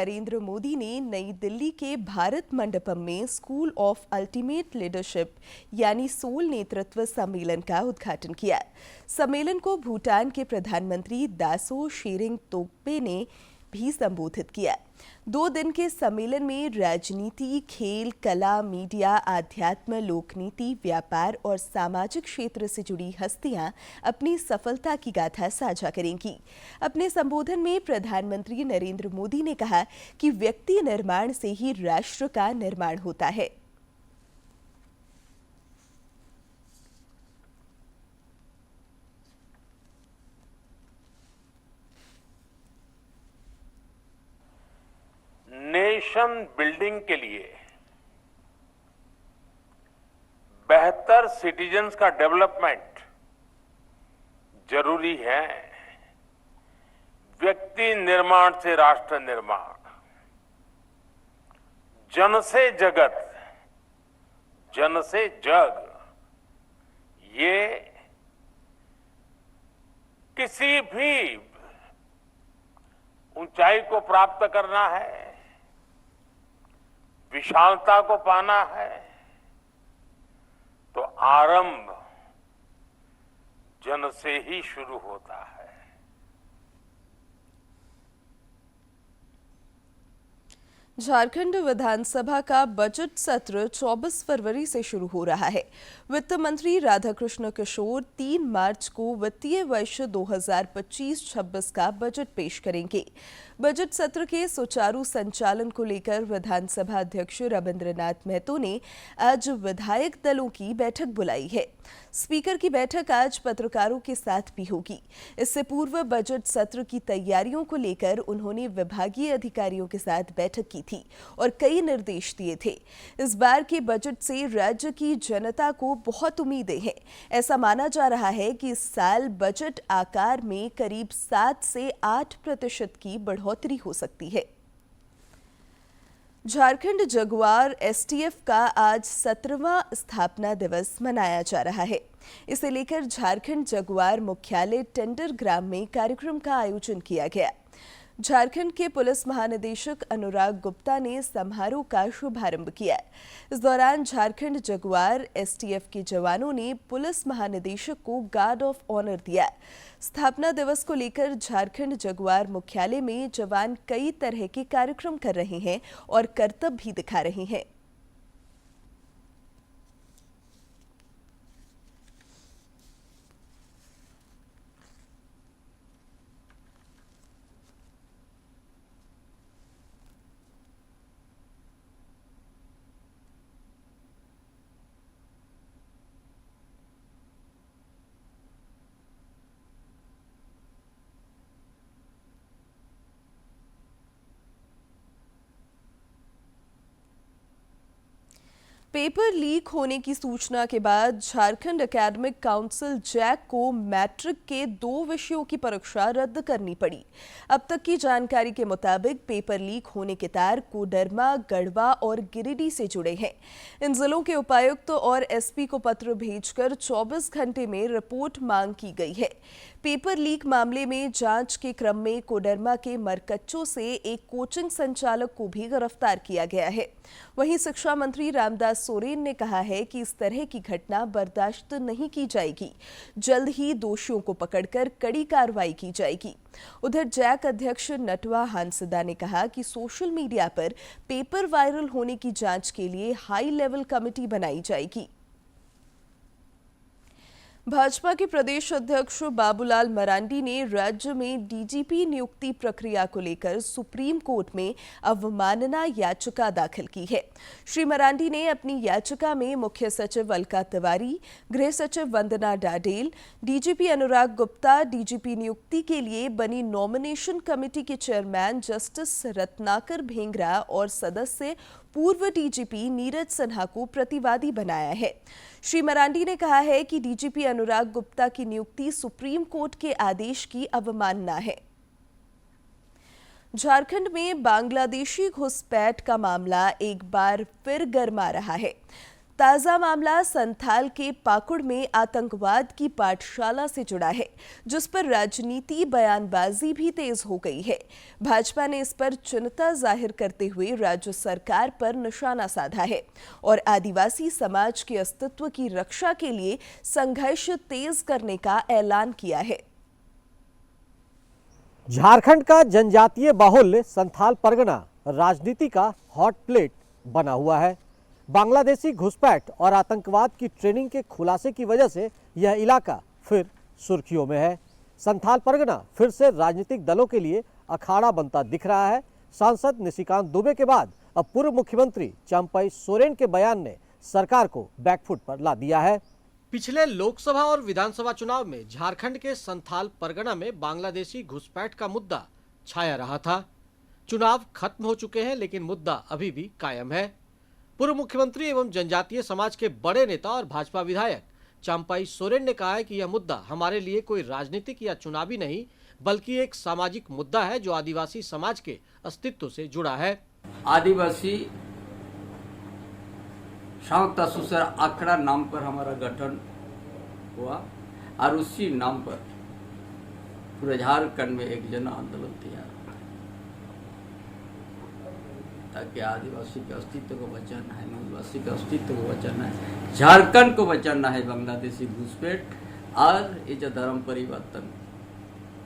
नरेंद्र मोदी ने नई दिल्ली के भारत मंडपम में स्कूल ऑफ अल्टीमेट लीडरशिप यानी सोल नेतृत्व सम्मेलन का उद्घाटन किया। सम्मेलन को भूटान के प्रधानमंत्री दासो शेरिंग तोब्गे ने भी संबोधित किया। 2 दिन के सम्मेलन में राजनीति, खेल, कला, मीडिया, आध्यात्म, लोकनीति, व्यापार और सामाजिक क्षेत्र से जुड़ी हस्तियां अपनी सफलता की गाथा साझा करेंगी। अपने संबोधन में प्रधानमंत्री नरेंद्र मोदी ने कहा कि व्यक्ति निर्माण से ही राष्ट्र का निर्माण होता है। नेशन बिल्डिंग के लिए बेहतर सिटीजन्स का डेवलपमेंट जरूरी है। व्यक्ति निर्माण से राष्ट्र निर्माण, जन से जगत, जन से जग, ये किसी भी ऊंचाई को प्राप्त करना है, विशालता को पाना है, तो आरंभ जन से ही शुरू होता है। झारखंड विधानसभा का बजट सत्र 24 फरवरी से शुरू हो रहा है। वित्त मंत्री राधाकृष्ण किशोर 3 मार्च को वित्तीय वर्ष 2025-26 का बजट पेश करेंगे। बजट सत्र के सुचारू संचालन को लेकर विधानसभा अध्यक्ष रविंद्रनाथ महतो ने आज विधायक दलों की बैठक बुलाई है। स्पीकर की बैठक आज पत्रकारों के साथ भी होगी। इससे पूर्व बजट सत्र की तैयारियों को लेकर उन्होंने विभागीय अधिकारियों के साथ बैठक की थी और कई निर्देश दिए थे। इस बार के बजट से राज्य की जनता को बहुत उम्मीदें हैं। ऐसा माना जा रहा है कि इस साल बजट आकार में करीब 7 से 8% की बढ़ोतरी हो सकती है। झारखंड जगुआर एसटीएफ का आज 17वां स्थापना दिवस मनाया जा रहा है। इसे लेकर झारखंड जगुआर मुख्यालय टेंडर ग्राम में कार्यक्रम का आयोजन किया गया। झारखंड के पुलिस महानिदेशक अनुराग गुप्ता ने समारोह का शुभारंभ किया। इस दौरान झारखंड जगुआर एसटीएफ के जवानों ने पुलिस महानिदेशक को गार्ड ऑफ ऑनर दिया। स्थापना दिवस को लेकर झारखंड जगुआर मुख्यालय में जवान कई तरह के कार्यक्रम कर रहे हैं और करतब भी दिखा रहे हैं। पेपर लीक होने की सूचना के बाद झारखंड एकेडमिक काउंसिल जैक को मैट्रिक के 2 विषयों की परीक्षा रद्द करनी पड़ी। अब तक की जानकारी के मुताबिक पेपर लीक होने के तार कोडरमा, गढ़वा और गिरिडीह से जुड़े हैं। इन जिलों के उपायुक्त और एसपी को पत्र भेजकर 24 घंटे में रिपोर्ट मांग की गई है। पेपर लीक मामले में जांच के क्रम में कोडरमा के मरकच्चो से एक कोचिंग संचालक को भी गिरफ्तार किया गया है। वहीं शिक्षा मंत्री रामदास सोरेन ने कहा है कि इस तरह की घटना बर्दाश्त नहीं की जाएगी। जल्द ही दोषियों को पकड़कर कड़ी कार्रवाई की जाएगी। उधर जैक अध्यक्ष नटवा हांसदा ने कहा कि सोशल मीडिया पर पेपर वायरल होने की जांच के लिए हाई लेवल कमेटी बनाई जाएगी। भाजपा के प्रदेश अध्यक्ष बाबूलाल मरांडी ने राज्य में डीजीपी नियुक्ति प्रक्रिया को लेकर सुप्रीम कोर्ट में अवमानना याचिका दाखिल की है। श्री मरांडी ने अपनी याचिका में मुख्य सचिव अलका तिवारी, गृह सचिव वंदना डाडेल, डीजीपी अनुराग गुप्ता, डीजीपी नियुक्ति के लिए बनी नॉमिनेशन कमेटी के चेयरमैन जस्टिस रत्नाकर भेंगरा और सदस्य पूर्व डीजीपी नीरज सिन्हा को प्रतिवादी बनाया है। श्री मरांडी ने कहा है कि डीजीपी अनुराग गुप्ता की नियुक्ति सुप्रीम कोर्ट के आदेश की अवमानना है। झारखंड में बांग्लादेशी घुसपैठ का मामला एक बार फिर गर्मा रहा है। ताजा मामला संथाल के पाकुड़ में आतंकवाद की पाठशाला से जुड़ा है, जिस पर राजनीति बयानबाजी भी तेज हो गई है। भाजपा ने इस पर चिंता जाहिर करते हुए राज्य सरकार पर निशाना साधा है और आदिवासी समाज के अस्तित्व की रक्षा के लिए संघर्ष तेज करने का ऐलान किया है। झारखंड का जनजातीय बाहुल्य संथाल परगना राजनीति का हॉट प्लेट बना हुआ है। बांग्लादेशी घुसपैठ और आतंकवाद की ट्रेनिंग के खुलासे की वजह से यह इलाका फिर सुर्खियों में है। संथाल परगना फिर से राजनीतिक दलों के लिए अखाड़ा बनता दिख रहा है। सांसद निशिकांत दुबे के बाद अब पूर्व मुख्यमंत्री चंपई सोरेन के बयान ने सरकार को बैकफुट पर ला दिया है। पिछले लोकसभा और विधानसभा चुनाव में झारखंड के संथाल परगना में बांग्लादेशी घुसपैठ का मुद्दा छाया रहा था। चुनाव खत्म हो चुके हैं, लेकिन मुद्दा अभी भी कायम है। पूर्व मुख्यमंत्री एवं जनजातीय समाज के बड़े नेता और भाजपा विधायक चंपई सोरेन ने कहा है कि यह मुद्दा हमारे लिए कोई राजनीतिक या चुनावी नहीं, बल्कि एक सामाजिक मुद्दा है जो आदिवासी समाज के अस्तित्व से जुड़ा है। आदिवासी सावता सुसर आंकड़ा नाम पर हमारा गठन हुआ और उसी नाम पर पूरे झारखंड में एक जन आंदोलन तैयार हुआ ताकि आदिवासी के अस्तित्व को बचाना है, आदिवासी के अस्तित्व को बचाना है, झारखंड को बचाना है बांग्लादेशी घुसपैठ और ये जो धर्म परिवर्तन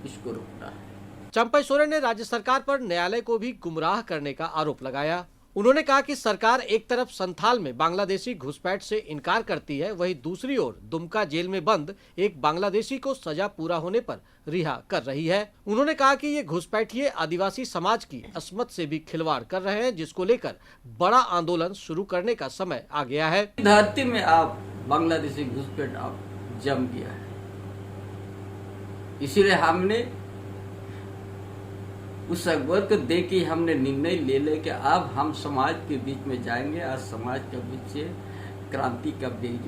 इसको रोकना है। चंपई सोरेन ने राज्य सरकार पर न्यायालय को भी गुमराह करने का आरोप लगाया। उन्होंने कहा कि सरकार एक तरफ संथाल में बांग्लादेशी घुसपैठ से इनकार करती है, वहीं दूसरी ओर दुमका जेल में बंद एक बांग्लादेशी को सजा पूरा होने पर रिहा कर रही है। उन्होंने कहा कि ये घुसपैठिए आदिवासी समाज की अस्मत से भी खिलवाड़ कर रहे हैं, जिसको लेकर बड़ा आंदोलन शुरू करने का समय आ गया है। धरती में आप बांग्लादेशी घुसपैठ आप जम गया है, इसीलिए हमने उस अकबर को देख के हमने निर्णय ले ले कि अब हम समाज के बीच में जाएंगे और समाज के बीच से क्रांति का बीज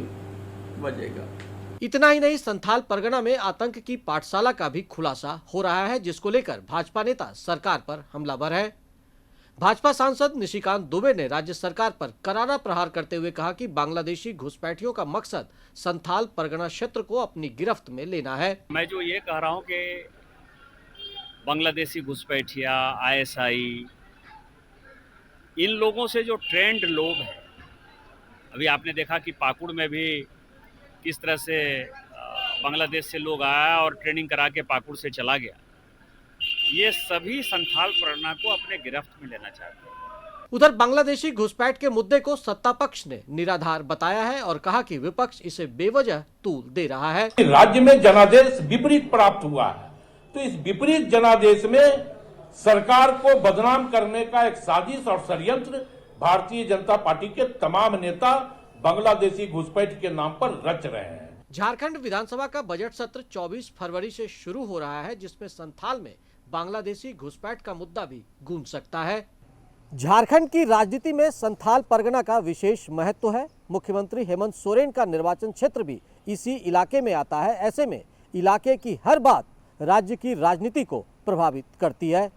बजेगा। इतना ही नहीं, संथाल परगना में आतंक की पाठशाला का भी खुलासा हो रहा है, जिसको लेकर भाजपा नेता सरकार पर हमलावर है। भाजपा सांसद निशिकांत दुबे ने राज्य सरकार पर करारा प्रहार करते हुए कहा कि बांग्लादेशी घुसपैठियों का मकसद संथाल परगना क्षेत्र को अपनी गिरफ्त में लेना है। मैं जो ये कह रहा हूँ कि बांग्लादेशी घुसपैठिया, आईएसआई, इन लोगों से जो ट्रेंड लोग हैं, अभी आपने देखा कि पाकुड़ में भी किस तरह से बांग्लादेश से लोग आया और ट्रेनिंग करा के पाकुड़ से चला गया। ये सभी संथाल परगना को अपने गिरफ्त में लेना चाहते हैं। उधर बांग्लादेशी घुसपैठ के मुद्दे को सत्ता पक्ष ने निराधार बताया है और कहा कि विपक्ष इसे बेवजह तूल दे रहा है। राज्य में जनादेश विपरीत प्राप्त हुआ है, तो इस विपरीत जनादेश में सरकार को बदनाम करने का एक साजिश और षड्यंत्र भारतीय जनता पार्टी के तमाम नेता बांग्लादेशी घुसपैठ के नाम पर रच रहे हैं। झारखंड विधानसभा का बजट सत्र 24 फरवरी से शुरू हो रहा है, जिसमें संथाल में बांग्लादेशी घुसपैठ का मुद्दा भी गूंज सकता है। झारखंड की राजनीति में संथाल परगना का विशेष महत्व है। मुख्यमंत्री हेमंत सोरेन का निर्वाचन क्षेत्र भी इसी इलाके में आता है। ऐसे में इलाके की हर बात राज्य की राजनीति को प्रभावित करती है।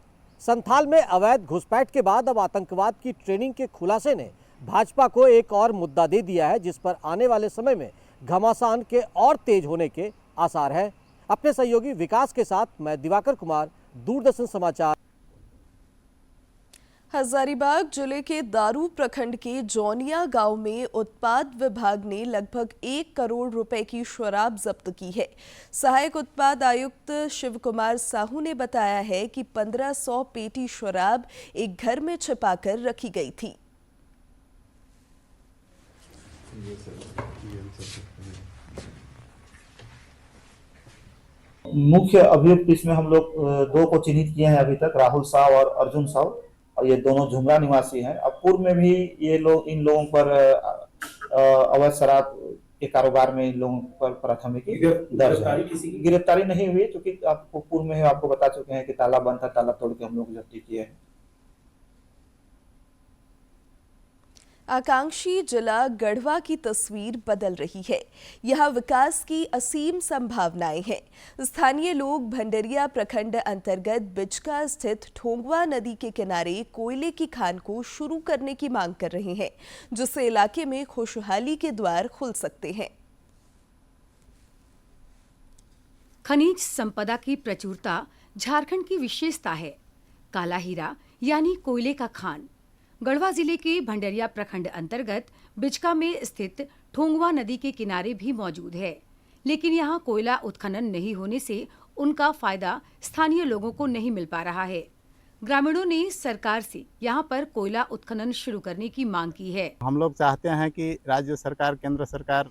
संथाल में अवैध घुसपैठ के बाद अब आतंकवाद की ट्रेनिंग के खुलासे ने भाजपा को एक और मुद्दा दे दिया है, जिस पर आने वाले समय में घमासान के और तेज होने के आसार हैं। अपने सहयोगी विकास के साथ मैं दिवाकर कुमार, दूरदर्शन समाचार। हजारीबाग जिले के दारू प्रखंड के जौनिया गांव में उत्पाद विभाग ने लगभग 1 करोड़ रुपए की शराब जब्त की है। सहायक उत्पाद आयुक्त शिव कुमार साहू ने बताया है कि 1500 पेटी शराब एक घर में छिपाकर रखी गई थी। मुख्य अभियुक्त इसमें हम लोग 2 को चिन्हित किए हैं अभी तक, राहुल साव और अर्जुन साव, और ये दोनों झुमरा निवासी हैं। अब पूर्व में भी ये लोग इन लोगों पर अवैध शराब के कारोबार में इन लोगों पर प्राथमिकी दर्ज है। गिरफ्तारी नहीं हुई, क्योंकि आपको पूर्व में आपको बता चुके हैं कि ताला बंद था, ताला तोड़ के हम लोग जब्ती किए हैं। आकांक्षी जिला गढ़वा की तस्वीर बदल रही है। यहाँ विकास की असीम संभावनाएं हैं। स्थानीय लोग भंडरिया प्रखंड अंतर्गत बिचका स्थित ठोंगवा नदी के किनारे कोयले की खान को शुरू करने की मांग कर रहे हैं, जिससे इलाके में खुशहाली के द्वार खुल सकते हैं। खनिज संपदा की प्रचुरता झारखंड की विशेषता है। काला हीरा यानी कोयले का खान गढ़वा जिले के भंडरिया प्रखंड अंतर्गत बिचका में स्थित ठोंगवा नदी के किनारे भी मौजूद है, लेकिन यहाँ कोयला उत्खनन नहीं होने से उनका फायदा स्थानीय लोगों को नहीं मिल पा रहा है। ग्रामीणों ने सरकार से यहाँ पर कोयला उत्खनन शुरू करने की मांग की है। हम लोग चाहते हैं कि राज्य सरकार, केंद्र सरकार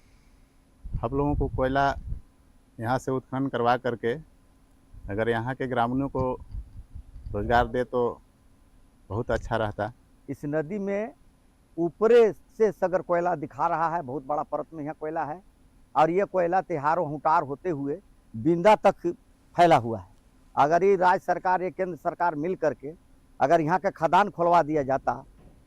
हम लोगों को कोयला यहाँ से उत्खनन करवा करके अगर यहाँ के ग्रामीणों को रोजगार दे तो बहुत अच्छा रहता। इस नदी में ऊपरे से सगर कोयला दिखा रहा है, बहुत बड़ा परत में यहाँ कोयला है और ये कोयला तिहारो हुटार होते हुए बिंदा तक फैला हुआ है। अगर ये राज्य सरकार या केंद्र सरकार मिल करके अगर यहाँ का खदान खुलवा दिया जाता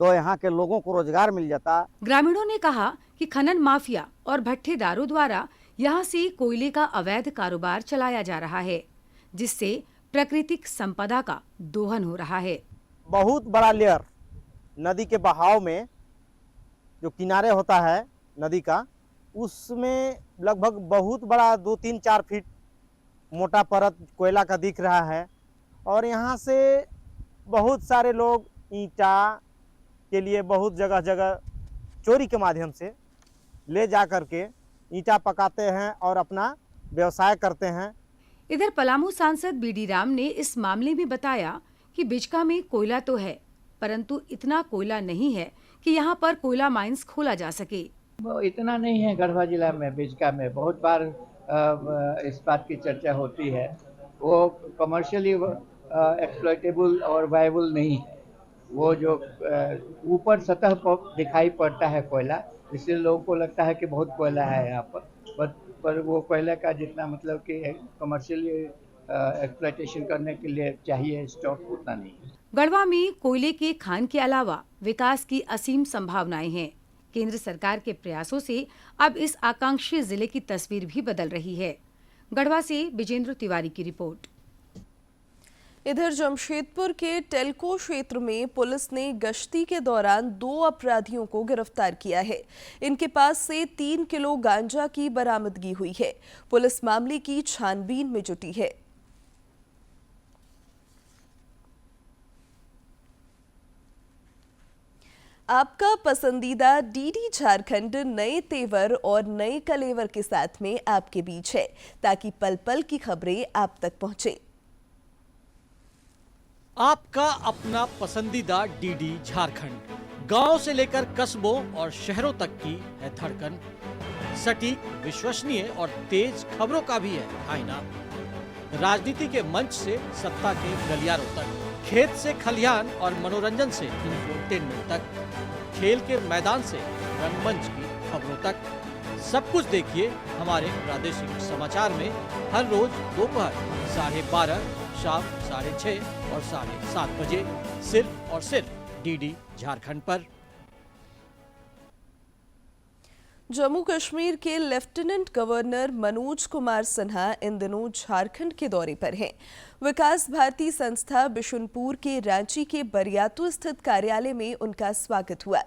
तो यहाँ के लोगों को रोजगार मिल जाता। ग्रामीणों ने कहा कि खनन माफिया और भट्ठेदारों द्वारा यहाँ से कोयले का अवैध कारोबार चलाया जा रहा है, जिससे प्राकृतिक संपदा का दोहन हो रहा है। बहुत बड़ा लेयर नदी के बहाव में जो किनारे होता है नदी का, उसमें लगभग बहुत बड़ा 2-3-4 फीट मोटा परत कोयला का दिख रहा है और यहाँ से बहुत सारे लोग ईंटा के लिए बहुत जगह जगह चोरी के माध्यम से ले जा करके ईंटा पकाते हैं और अपना व्यवसाय करते हैं। इधर पलामू सांसद बीडी राम ने इस मामले में बताया कि बिचका में कोयला तो है, परंतु इतना कोयला नहीं है कि यहाँ पर कोयला माइंस खोला जा सके। वो इतना नहीं है। गढ़वा जिला में बिचका में बहुत बार इस बात की चर्चा होती है, वो कमर्शियली एक्सप्लॉइटेबल और वायबल नहीं है। वो जो ऊपर सतह पर दिखाई पड़ता है कोयला, इसलिए लोगों को लगता है कि बहुत कोयला है यहाँ पर वो कोयला का जितना मतलब कि कमर्शियली एक्सप्लॉइटेशन करने के लिए चाहिए स्टॉक उतना नहीं है। गढ़वा में कोयले के खान के अलावा विकास की असीम संभावनाएं हैं। केंद्र सरकार के प्रयासों से अब इस आकांक्षी जिले की तस्वीर भी बदल रही है। गढ़वा से विजेंद्र तिवारी की रिपोर्ट। इधर जमशेदपुर के टेल्को क्षेत्र में पुलिस ने गश्ती के दौरान 2 अपराधियों को गिरफ्तार किया है। इनके पास से 3 किलो गांजा की बरामदगी हुई है। पुलिस मामले की छानबीन में जुटी है। आपका पसंदीदा डीडी झारखंड नए तेवर और नए कलेवर के साथ में आपके बीच है, ताकि पल पल की खबरें आप तक पहुंचे। आपका अपना पसंदीदा डीडी झारखंड, गांव से लेकर कस्बों और शहरों तक की है धड़कन। सटीक, विश्वसनीय और तेज खबरों का भी है आईना। राजनीति के मंच से सत्ता के गलियारों तक, खेत से खलिहान और मनोरंजन से इंफोटेनमेंट तक, खेल के मैदान से रंगमंच की खबरों तक, सब कुछ देखिए हमारे प्रादेशिक समाचार में हर रोज दोपहर 12:30, शाम 6:30 और 7:30 बजे, सिर्फ और सिर्फ डीडी झारखंड पर। जम्मू कश्मीर के लेफ्टिनेंट गवर्नर मनोज कुमार सिन्हा इन दिनों झारखंड के दौरे पर हैं। विकास भारती संस्था बिशुनपुर के रांची के बरियातू स्थित कार्यालय में उनका स्वागत हुआ।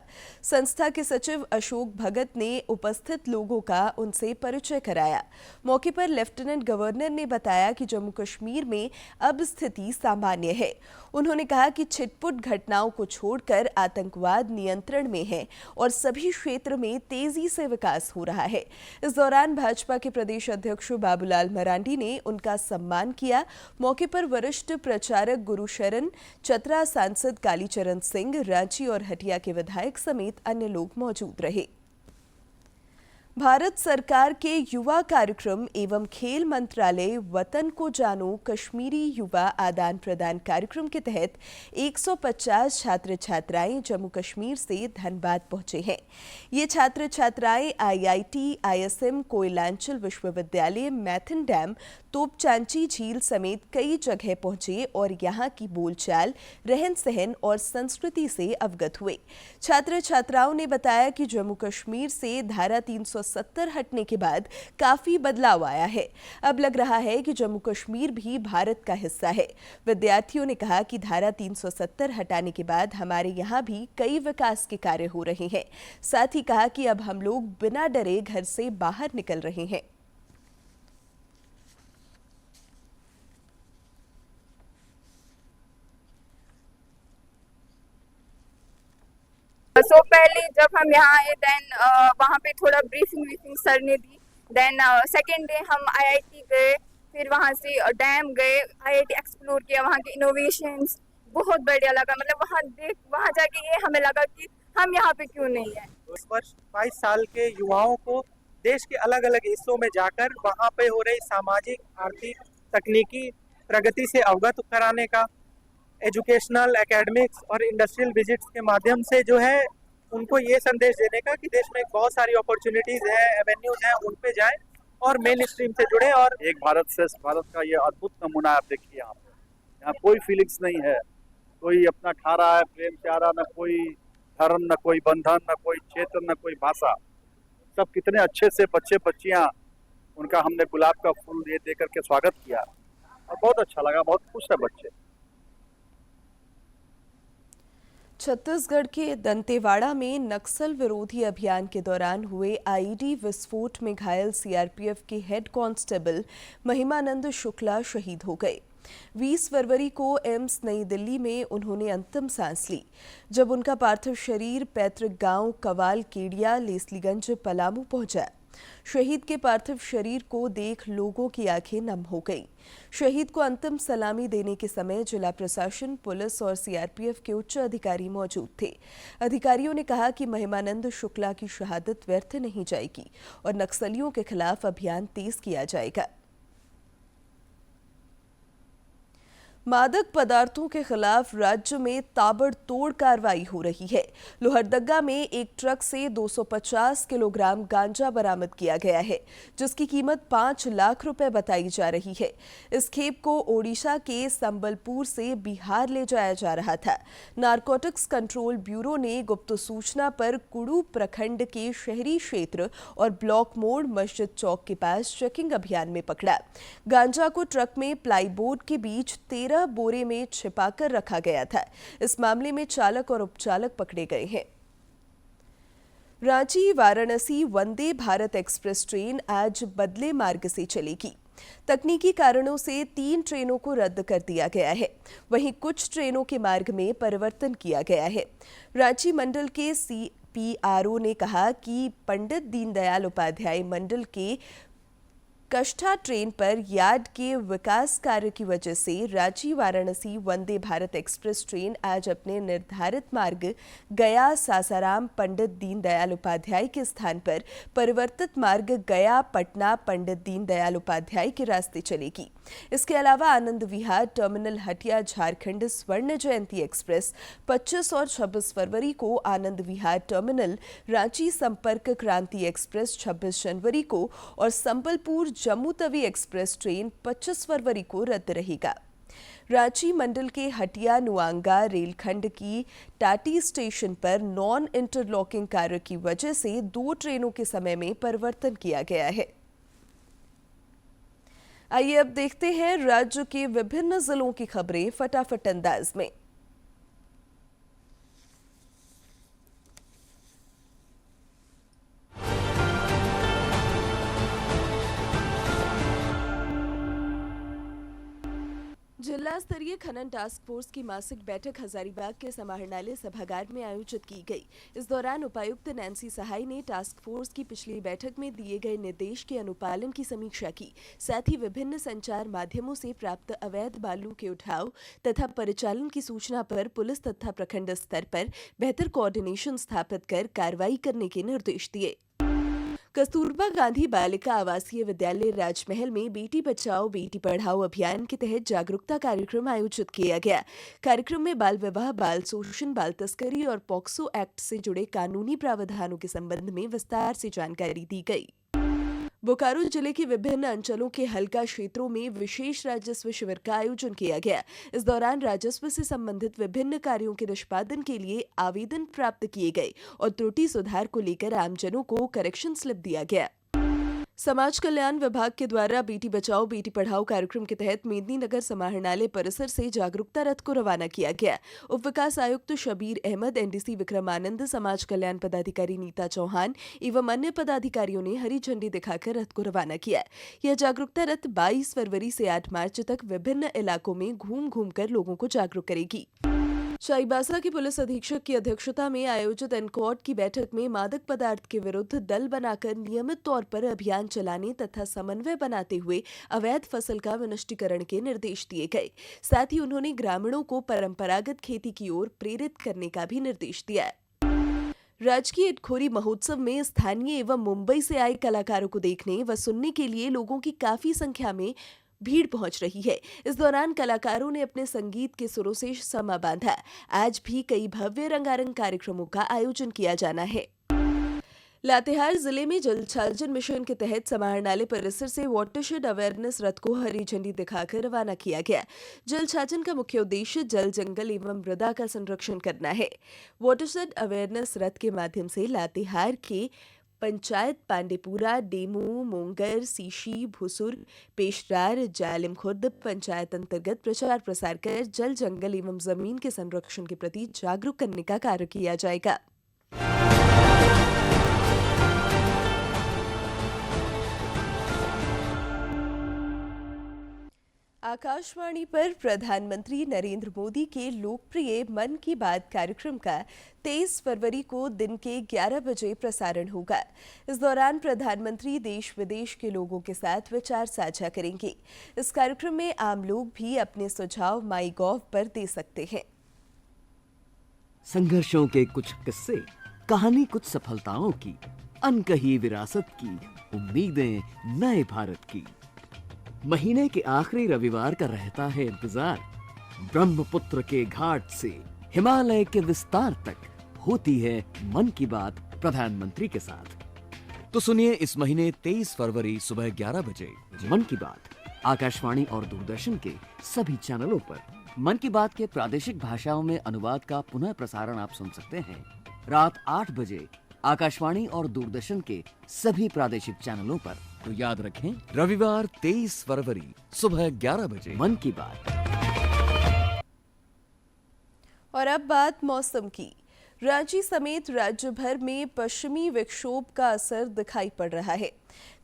संस्था के सचिव अशोक भगत ने उपस्थित लोगों का उनसे परिचय कराया। मौके पर लेफ्टिनेंट गवर्नर ने बताया कि जम्मू कश्मीर में अब स्थिति सामान्य है। उन्होंने कहा कि छिटपुट घटनाओं को छोड़कर आतंकवाद नियंत्रण में है और सभी क्षेत्र में तेजी से विकास हो रहा है। इस दौरान भाजपा के प्रदेश अध्यक्ष बाबूलाल मरांडी ने उनका सम्मान किया। मौके पर वरिष्ठ प्रचारक गुरुशरण, चतरा सांसद कालीचरण सिंह, रांची और हटिया के विधायक समेत अन्य लोग मौजूद रहे। भारत सरकार के युवा कार्यक्रम एवं खेल मंत्रालय वतन को जानो कश्मीरी युवा आदान प्रदान कार्यक्रम के तहत 150 छात्र छात्राएं जम्मू कश्मीर से धनबाद पहुंचे हैं। ये छात्र छात्राएं IIT, ISM, कोयलांचल विश्वविद्यालय, मैथन डैम, तोपचांची झील समेत कई जगह पहुंचे और यहां की बोलचाल, रहन सहन और संस्कृति से अवगत हुए। छात्र छात्राओं ने बताया कि जम्मू कश्मीर से धारा 370 हटने के बाद काफी बदलाव आया है। अब लग रहा है कि जम्मू कश्मीर भी भारत का हिस्सा है। विद्यार्थियों ने कहा कि धारा 370 हटाने के बाद हमारे यहाँ भी कई विकास के कार्य हो रहे हैं। साथ ही कहा कि अब हम लोग बिना डरे घर से बाहर निकल रहे हैं। सो पहले जब हम यहाँ आए देन वहाँ पे थोड़ा ब्रीफिंग सर ने दी। देन सेकेंड डे हम आईआईटी गए, फिर वहाँ से डैम गए, आईआईटी एक्सप्लोर किया, वहाँ के इनोवेशंस बहुत बढ़िया लगा। मतलब वहाँ जाके ये हमें लगा कि हम यहाँ पे क्यों नहीं है। इस वर्ष 22 साल के युवाओं को देश के अलग अलग हिस्सों में जाकर वहाँ पे हो रही सामाजिक, आर्थिक, तकनीकी प्रगति से अवगत कराने का, एजुकेशनल, एकेडमिक्स और इंडस्ट्रियल विजिट्स के माध्यम से जो है उनको ये संदेश देने का कि देश में बहुत सारी अपॉर्चुनिटीज है, एवेन्यूज हैं, उन पे जाएं और मेन स्ट्रीम से जुड़े। और एक भारत श्रेष्ठ भारत का ये अद्भुत नमूना आप देखिए यहाँ कोई फीलिंग्स नहीं है, कोई अपना खा रहा है प्रेम से आ रहा, न कोई धर्म, न कोई बंधन, न कोई क्षेत्र, न कोई भाषा। सब कितने अच्छे से बच्चे बच्चियाँ, उनका हमने गुलाब का फूल दे करके स्वागत किया और बहुत अच्छा लगा, बहुत खुश है बच्चे। छत्तीसगढ़ के दंतेवाड़ा में नक्सल विरोधी अभियान के दौरान हुए आईईडी विस्फोट में घायल सीआरपीएफ के हेड कांस्टेबल महिमानंद शुक्ला शहीद हो गए। 20 फरवरी को एम्स नई दिल्ली में उन्होंने अंतिम सांस ली, जब उनका पार्थिव शरीर पैतृक गांव कवाल केडिया लेसलीगंज पलामू पहुंचा। शहीद के पार्थिव शरीर को देख लोगों की आंखें नम हो गईं। शहीद को अंतिम सलामी देने के समय जिला प्रशासन, पुलिस और सीआरपीएफ के उच्च अधिकारी मौजूद थे। अधिकारियों ने कहा कि महिमानंद शुक्ला की शहादत व्यर्थ नहीं जाएगी और नक्सलियों के खिलाफ अभियान तेज किया जाएगा। मादक पदार्थों के खिलाफ राज्य में ताबड़तोड़ कार्रवाई हो रही है। लोहरदगा में एक ट्रक से 250 किलोग्राम गांजा बरामद किया गया है, जिसकी कीमत 5 लाख रुपए बताई जा रही है। इस खेप को ओडिशा के संबलपुर से बिहार ले जाया जा रहा था। नारकोटिक्स कंट्रोल ब्यूरो ने गुप्त सूचना पर कुड़ू प्रखंड के शहरी क्षेत्र और ब्लॉक मोड़ मस्जिद चौक के पास चेकिंग अभियान में पकड़ा। गांजा को ट्रक में प्लाईबोर्ड के बीच 13 बोरे में छिपाकर रखा गया था। इस मामले में चालक और उपचालक पकड़े गए हैं। रांची वाराणसी वंदे भारत एक्सप्रेस ट्रेन आज बदले मार्ग से चलेगी। तकनीकी कारणों से 3 ट्रेनों को रद्द कर दिया गया है। वहीं कुछ ट्रेनों के मार्ग में परिवर्तन किया गया है। रांची मंडल के CPRO ने कहा कि पंडित दीनदयाल उपाध्याय मंडल के कष्ठा ट्रेन पर यार्ड के विकास कार्य की वजह से रांची वाराणसी वंदे भारत एक्सप्रेस ट्रेन आज अपने निर्धारित मार्ग गया सासाराम पंडित दीनदयाल उपाध्याय के स्थान पर परिवर्तित मार्ग गया पटना पंडित दीनदयाल उपाध्याय के रास्ते चलेगी। इसके अलावा आनंद विहार टर्मिनल हटिया झारखंड स्वर्ण जयंती एक्सप्रेस 25 और 26 फरवरी को, आनंद विहार टर्मिनल रांची संपर्क क्रांति एक्सप्रेस 26 जनवरी को और संबलपुर जम्मू तवी एक्सप्रेस ट्रेन 25 फरवरी को रद्द रहेगा। रांची मंडल के हटिया नुआंगा रेलखंड की टाटी स्टेशन पर नॉन इंटरलॉकिंग कार्य की वजह से 2 ट्रेनों के समय में परिवर्तन किया गया है। आइए अब देखते हैं राज्य के विभिन्न जिलों की खबरें फटाफट अंदाज में। जिला स्तरीय खनन टास्क फोर्स की मासिक बैठक हजारीबाग के समाहरणालय सभागार में आयोजित की गई। इस दौरान उपायुक्त नैन्सी सहाय ने टास्क फोर्स की पिछली बैठक में दिए गए निर्देश के अनुपालन की समीक्षा की। साथ ही विभिन्न संचार माध्यमों से प्राप्त अवैध बालू के उठाव तथा परिचालन की सूचना पर पुलिस तथा प्रखंड स्तर पर बेहतर कोऑर्डिनेशन स्थापित कर कार्रवाई करने के निर्देश दिए। कस्तूरबा गांधी बालिका आवासीय विद्यालय राजमहल में बेटी बचाओ बेटी पढ़ाओ अभियान के तहत जागरूकता कार्यक्रम आयोजित किया गया। कार्यक्रम में बाल विवाह, बाल शोषण, बाल तस्करी और पॉक्सो एक्ट से जुड़े कानूनी प्रावधानों के संबंध में विस्तार से जानकारी दी गई। बोकारो जिले के विभिन्न अंचलों के हल्का क्षेत्रों में विशेष राजस्व शिविर का आयोजन किया गया। इस दौरान राजस्व से संबंधित विभिन्न कार्यों के निष्पादन के लिए आवेदन प्राप्त किए गए और त्रुटि सुधार को लेकर आमजनों को करेक्शन स्लिप दिया गया। समाज कल्याण विभाग के द्वारा बेटी बचाओ बेटी पढ़ाओ कार्यक्रम के तहत मेदिनीनगर समाहरणालय परिसर से जागरूकता रथ को रवाना किया गया। उप विकास आयुक्त शबीर अहमद, एनडीसी विक्रमानंद, समाज कल्याण पदाधिकारी नीता चौहान एवं अन्य पदाधिकारियों ने हरी झंडी दिखाकर रथ को रवाना किया। यह जागरूकता रथ 22 फरवरी से 8 मार्च तक विभिन्न इलाकों में घूम घूम कर लोगों को जागरूक करेगी। चाईबासा के पुलिस अधीक्षक की अध्यक्षता में आयोजित एनकॉट की बैठक में मादक पदार्थ के विरुद्ध दल बनाकर नियमित तौर पर अभियान चलाने तथा समन्वय बनाते हुए अवैध फसल का विनष्टीकरण के निर्देश दिए गए। साथ ही उन्होंने ग्रामीणों को परंपरागत खेती की ओर प्रेरित करने का भी निर्देश दिया। राजकीय इटखोरी महोत्सव में स्थानीय एवं मुंबई से आए कलाकारों को देखने व सुनने के लिए लोगों की काफी संख्या में भीड़ पहुंच रही है। इस दौरान कलाकारों ने अपने संगीत के सुरों से समा बांधा। आज भी कई भव्य रंगारंग कार्यक्रमों का आयोजन किया जाना है। लातेहार जिले में जल छाजन मिशन के तहत समाहरणालय परिसर से वाटरशेड अवेयरनेस रथ को हरी झंडी दिखाकर रवाना किया गया। जल छाजन का मुख्य उद्देश्य जल, जंगल एवं मृदा का संरक्षण करना है। वाटरशेड अवेयरनेस रथ के माध्यम से लातेहार के पंचायत पांडेपुरा, डेमू, मोंगर, सीशी, भुसुर, पेशरार, जालिम खुर्द पंचायत अंतर्गत प्रचार प्रसार कर जल, जंगल एवं जमीन के संरक्षण के प्रति जागरूक करने का कार्य किया जाएगा। आकाशवाणी पर प्रधानमंत्री नरेंद्र मोदी के लोकप्रिय मन की बात कार्यक्रम का 23 फरवरी को दिन के 11 बजे प्रसारण होगा। इस दौरान प्रधानमंत्री देश विदेश के लोगों के साथ विचार साझा करेंगे। इस कार्यक्रम में आम लोग भी अपने सुझाव माईगॉव पर दे सकते हैं। संघर्षों के कुछ किस्से, कहानी कुछ सफलताओं की, अनकही विरासत की, उम्मीदें नए भारत की। महीने के आखिरी रविवार का रहता है इंतजार। ब्रह्मपुत्र के घाट से हिमालय के विस्तार तक होती है मन की बात प्रधानमंत्री के साथ। तो सुनिए इस महीने 23 फरवरी सुबह 11 बजे मन की बात आकाशवाणी और दूरदर्शन के सभी चैनलों पर। मन की बात के प्रादेशिक भाषाओं में अनुवाद का पुनः प्रसारण आप सुन सकते हैं रात 8 बजे आकाशवाणी और दूरदर्शन के सभी प्रादेशिक चैनलों पर। तो याद रखें, रविवार 23 फरवरी सुबह 11 बजे मन की बात। और अब बात मौसम की। रांची समेत राज्य भर में पश्चिमी विक्षोभ का असर दिखाई पड़ रहा है।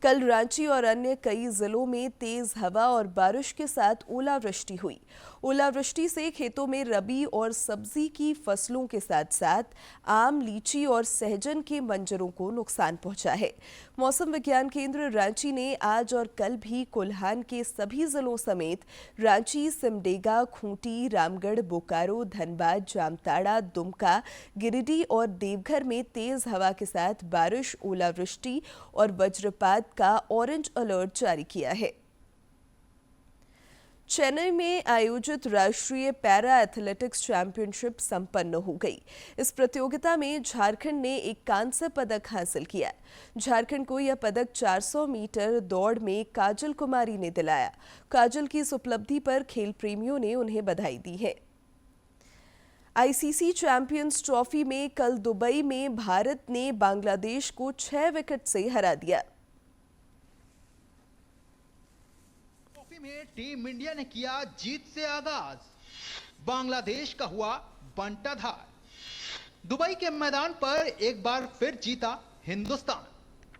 कल रांची और अन्य कई जिलों में तेज हवा और बारिश के साथ ओलावृष्टि हुई। ओलावृष्टि से खेतों में रबी और सब्जी की फसलों के साथ साथ आम, लीची और सहजन के मंजरों को नुकसान पहुंचा है। मौसम विज्ञान केंद्र रांची ने आज और कल भी कोल्हान के सभी जिलों समेत रांची, सिमडेगा, खूंटी, रामगढ़, बोकारो, धनबाद, जामताड़ा, दुमका, गिरिडीह और देवघर में तेज हवा के साथ बारिश, ओलावृष्टि और वज्रपात का ऑरेंज अलर्ट जारी किया है। चेन्नई में आयोजित राष्ट्रीय पैरा एथलेटिक्स चैंपियनशिप संपन्न हो गई। इस प्रतियोगिता में झारखंड ने एक कांस्य पदक हासिल किया। झारखंड को यह पदक 400 मीटर दौड़ में काजल कुमारी ने दिलाया। काजल की इस उपलब्धि पर खेल प्रेमियों ने उन्हें बधाई दी है। आईसीसी चैंपियंस ट्रॉफी में कल दुबई में भारत ने बांग्लादेश को 6 विकेट से हरा दिया। में टीम इंडिया ने किया जीत से आगाज, बांग्लादेश का हुआ बंटाधार। दुबई के मैदान पर एक बार फिर जीता हिंदुस्तान।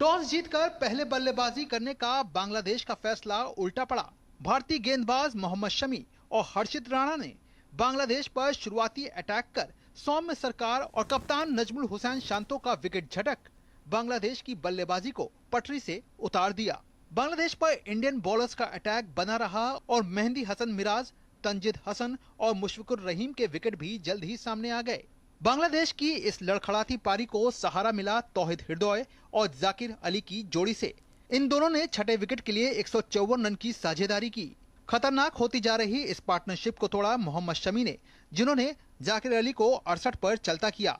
टॉस जीतकर पहले बल्लेबाजी करने का बांग्लादेश का फैसला उल्टा पड़ा। भारतीय गेंदबाज मोहम्मद शमी और हर्षित राणा ने बांग्लादेश पर शुरुआती अटैक कर सौम्य सरकार और कप्तान नजमुल हुसैन शांतो का विकेट झटक बांग्लादेश की बल्लेबाजी को पटरी से उतार दिया। बांग्लादेश पर इंडियन बॉलर्स का अटैक बना रहा और मेहंदी हसन मिराज, तंजिद हसन और मुशफिकुर रहीम के विकेट भी जल्द ही सामने आ गए। बांग्लादेश की इस लड़खड़ाती पारी को सहारा मिला तौहिद हृदय और जाकिर अली की जोड़ी से। इन दोनों ने छठे विकेट के लिए 154 रन की साझेदारी की। खतरनाक होती जा रही इस पार्टनरशिप को तोड़ा मोहम्मद शमी ने, जिन्होंने जाकिर अली को 68 पर चलता किया।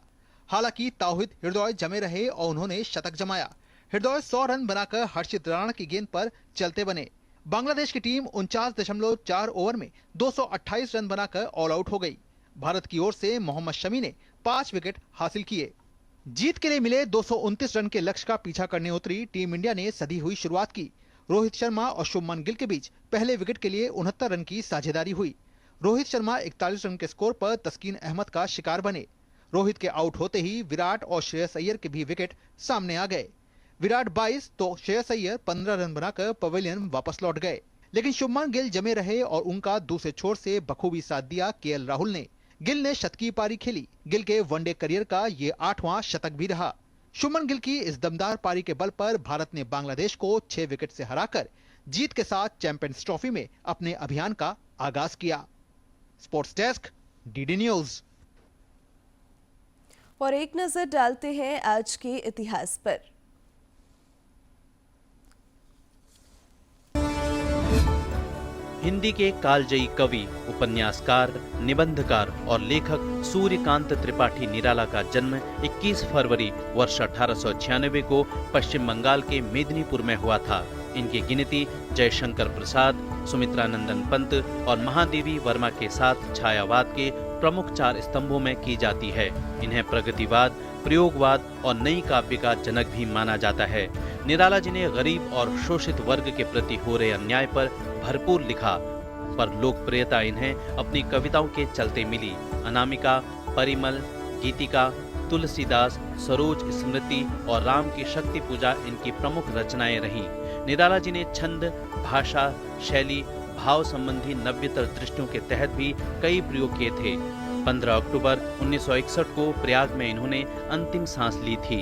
हालांकि तौहिद हृदय जमे रहे और उन्होंने शतक जमाया। हृदय 100 रन बनाकर हर्षित राणा की गेंद पर चलते बने। बांग्लादेश की टीम 49.4 ओवर में 228 रन बनाकर ऑल आउट हो गई। भारत की ओर से मोहम्मद शमी ने 5 विकेट हासिल किए। जीत के लिए मिले 229 रन के लक्ष्य का पीछा करने उतरी टीम इंडिया ने सधी हुई शुरुआत की। रोहित शर्मा और शुभमन गिल के बीच पहले विकेट के लिए 69 रन की साझेदारी हुई। रोहित शर्मा 41 रन के स्कोर पर तस्कीन अहमद का शिकार बने। रोहित के आउट होते ही विराट और श्रेयस अय्यर के भी विकेट सामने आ गए। विराट 22 तो श्रेयस अय्यर 15 रन बनाकर पवेलियन वापस लौट गए, लेकिन शुभमन गिल जमे रहे और उनका दूसरे छोर से बखूबी साथ दिया केएल राहुल ने। गिल ने शतकीय पारी खेली। गिल के वनडे करियर का ये 8वां शतक भी रहा। शुभमन गिल की इस दमदार पारी के बल पर भारत ने बांग्लादेश को 6 विकेट से हराकर जीत के साथ चैंपियंस ट्रॉफी में अपने अभियान का आगाज किया। Sports desk, DD news. और एक नजर डालते हैं आज के इतिहास पर। हिंदी के कालजयी कवि, उपन्यासकार, निबंधकार और लेखक सूर्यकांत त्रिपाठी निराला का जन्म 21 फरवरी वर्ष 1896 को पश्चिम बंगाल के मेदिनीपुर में हुआ था। इनकी गिनती जयशंकर प्रसाद, सुमित्रानंदन पंत और महादेवी वर्मा के साथ छायावाद के प्रमुख 4 स्तंभों में की जाती है। इन्हें प्रगतिवाद, प्रयोगवाद और नई काव्य का जनक भी माना जाता है। निराला जी ने गरीब और शोषित वर्ग के प्रति हो रहे अन्याय पर भरपूर लिखा, पर लोकप्रियता इन्हें अपनी कविताओं के चलते मिली। अनामिका, परिमल, गीतिका, तुलसीदास, सरोज स्मृति और राम की शक्ति पूजा इनकी प्रमुख रचनाएं रहीं। निराला जी ने छंद, भाषा, शैली, भाव संबंधी नव्यतर दृष्टियों के तहत भी कई प्रयोग किए थे। 15 अक्टूबर 1961 को प्रयाग में इन्होंने अंतिम सांस ली थी।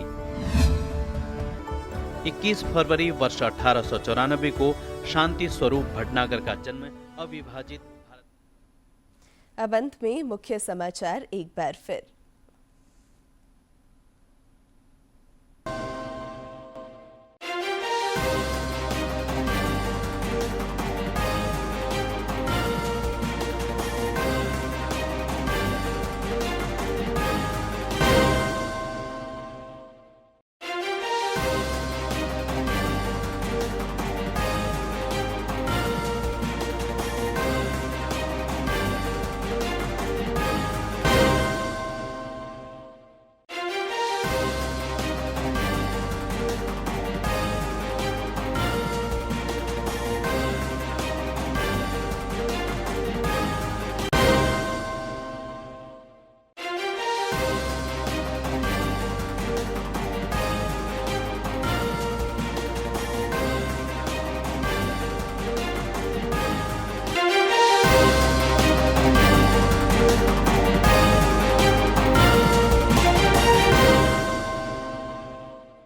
21 फरवरी वर्ष 1894 को शांति स्वरूप भटनागर का जन्म अविभाजित भारत। अब अंत में मुख्य समाचार एक बार फिर।